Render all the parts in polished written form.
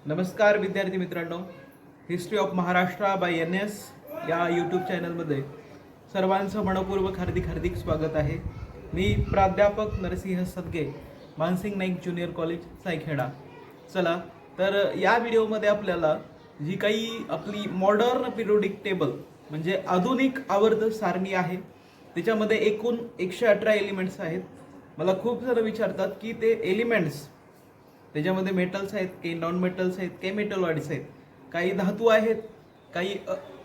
नमस्कार विद्यार्थी मित्रांनो, history of Maharashtra by NS या यूट्यूब चॅनलमध्ये सर्वांचं मनपूर्वक हार्दिक स्वागत आहे. मी प्राध्यापक नरसिंह सदगे, मानसिंग नाईक ज्युनियर कॉलेज सायखेडा. चला तर या व्हिडिओमध्ये आपल्याला जी काही आपली मॉडर्न पिरियोडिक टेबल म्हणजे आधुनिक आवर्त सारणी आहे, त्याच्यामध्ये एकूण 118 एलिमेंट्स आहेत. मला खूप जण विचारतात की ते एलिमेंट्स त्याच्यामध्ये मेटल्स आहेत, काही नॉन मेटल्स आहेत, काही मेटलॉइड्स आहेत, काही धातू आहेत, काही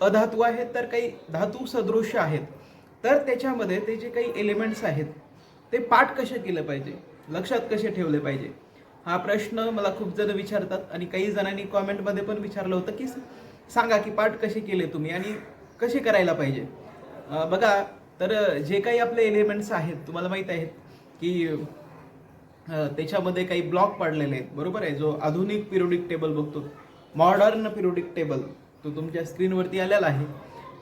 अधातू आहेत, तर काही धातू सदृश्य आहेत. तर त्याच्यामध्ये ते जे काही एलिमेंट्स आहेत ते पाठ कसे केलं पाहिजे, लक्षात कसे ठेवले पाहिजे, हा प्रश्न मला खूप जण विचारतात. आणि काही जणांनी कॉमेंटमध्ये पण विचारलं होतं की सांगा की पाठ कसे केले तुम्ही आणि कसे करायला पाहिजे. बघा, तर जे काही आपले एलिमेंट्स आहेत तुम्हाला माहीत आहेत की त्याच्यामध्ये काही ब्लॉक पाडलेले आहेत, बरोबर आहे. जो आधुनिक पिरियोडिक टेबल बघतो, मॉडर्न पिरियोडिक टेबल, तो तुमच्या स्क्रीनवरती आलेला आहे.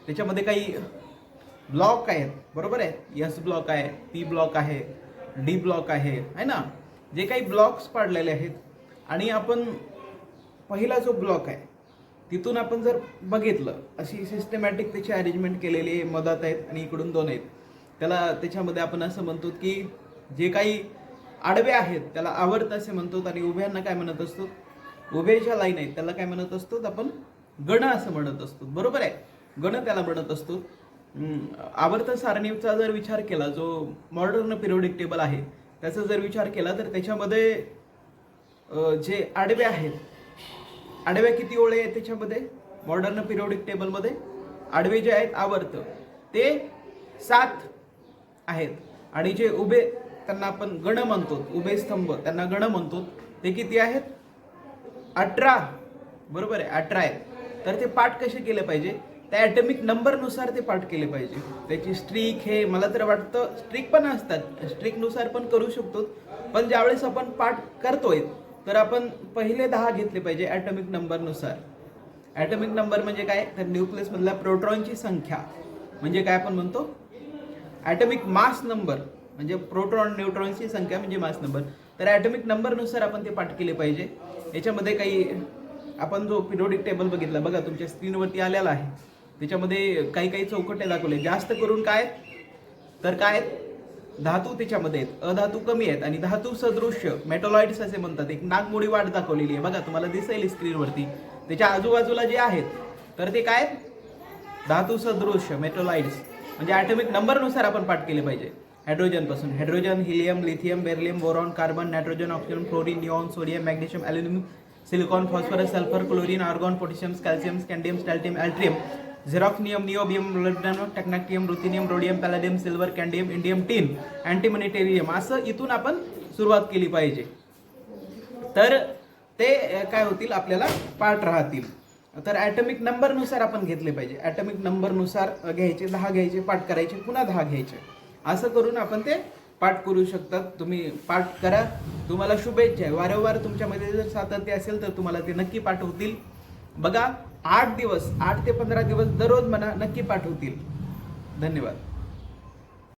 त्याच्यामध्ये काही ब्लॉक आहेत, बरोबर आहे. S ब्लॉक आहे, P ब्लॉक आहे, D ब्लॉक आहे ना. जे काही ब्लॉक्स पाडलेले आहेत आणि आपण पहिला जो ब्लॉक आहे तिथून आपण जर बघितलं, अशी सिस्टमॅटिक त्याची अरेंजमेंट केलेली आहे. मधात आहेत आणि इकडून 2 आहेत. त्याच्यामध्ये आपण असं म्हणतो की जे काही आडवे आहेत त्याला आवर्त असे म्हणतो आणि उभ्यांना काय म्हणत असतो, उभे ज्या लाईन आहेत त्याला काय म्हणत असतो आपण, गण असं म्हणत असतो, बरोबर आहे. गण त्याला म्हणत असतो. आवर्त सारणीचा जर विचार केला, जो मॉडर्न पिरियोडिक टेबल आहे त्याचा जर विचार केला, तर त्याच्यामध्ये जे आडवे आहेत, आडव्या किती ओळी आहेत त्याच्यामध्ये, मॉडर्न पिरियोडिक टेबलमध्ये आडवे जे आहेत आवर्त ते 7 आहेत. आणि जे उभे त्यांना आपण गण म्हणतो, उभे स्तंभ त्यांना गण म्हणतो, ते किती आहेत, 18, बरोबर आहे, 18 आहेत. तर ते पाठ कसे केले पाहिजे, त्या ॲटॉमिक नंबरनुसार ते पाठ केले पाहिजे. त्याची स्ट्रीक, हे मला तर वाटतं स्ट्रीक पण असतात, स्ट्रीकनुसार पण करू शकतो. पण ज्यावेळेस आपण पाठ करतोय तर आपण पहिले 10 घेतले पाहिजे ॲटॉमिक नंबरनुसार. ॲटॉमिक नंबर म्हणजे काय, तर न्यूक्लियसमधल्या प्रोटॉनची संख्या म्हणजे काय आपण म्हणतो. ॲटॉमिक मास नंबर म्हणजे प्रोटॉन न्यूट्रॉनची संख्या म्हणजे मास नंबर. तर ॲटॉमिक नंबरनुसार आपण ते पाठ केले पाहिजे. याच्यामध्ये काही आपण जो पिरियोडिक टेबल बघितला, बघा तुमच्या स्क्रीनवरती आलेला आहे, त्याच्यामध्ये काही चौकटे दाखवले. जास्त करून काय, तर काय धातू त्याच्यामध्ये आहेत, अधातू कमी आहेत. आणि धातू सदृश्य मेटॉलॉइड्स असे म्हणतात. एक नागमोडी वाट दाखवलेली आहे, बघा तुम्हाला दिसेल स्क्रीनवरती. त्याच्या आजूबाजूला जे आहेत तर ते काय, धातू सदृश्य मेटॉलॉइड्स. म्हणजे ॲटॉमिक नंबरनुसार आपण पाठ केले पाहिजे. हायड्रोजनपासून hydrogen, helium, lithium, beryllium, boron, carbon, nitrogen, oxygen, fluorine, neon, sodium, magnesium, aluminium, silicon, phosphorus, sulphur, chlorine, argon, potassium, calcium, scandium, strontium, yttrium, zirconium, niobium, molybdenum, technetium, ruthenium, rhodium, palladium, silver, cadmium, indium, tin, antimony, tellurium, असं इथून आपण सुरुवात केली पाहिजे. तर ते काय होतील, आपल्याला पाठ राहतील. तर ॲटॉमिक नंबरनुसार आपण घेतले पाहिजे. ॲटॉमिक नंबरनुसार घ्यायचे, 10 घ्यायचे, पाठ करायचे, पुन्हा 10 घ्यायचे. असं करून आपण ते पाठ करू शकतात. तुम्ही पाठ करा, तुम्हाला शुभेच्छा आहे. वारंवार तुमच्यामध्ये जर सातत्य असेल तर तुम्हाला ते नक्की पाठ होतील. बघा, 8 दिवस, 8 ते 15 दिवस दररोज म्हणा, नक्की पाठ होतील. धन्यवाद.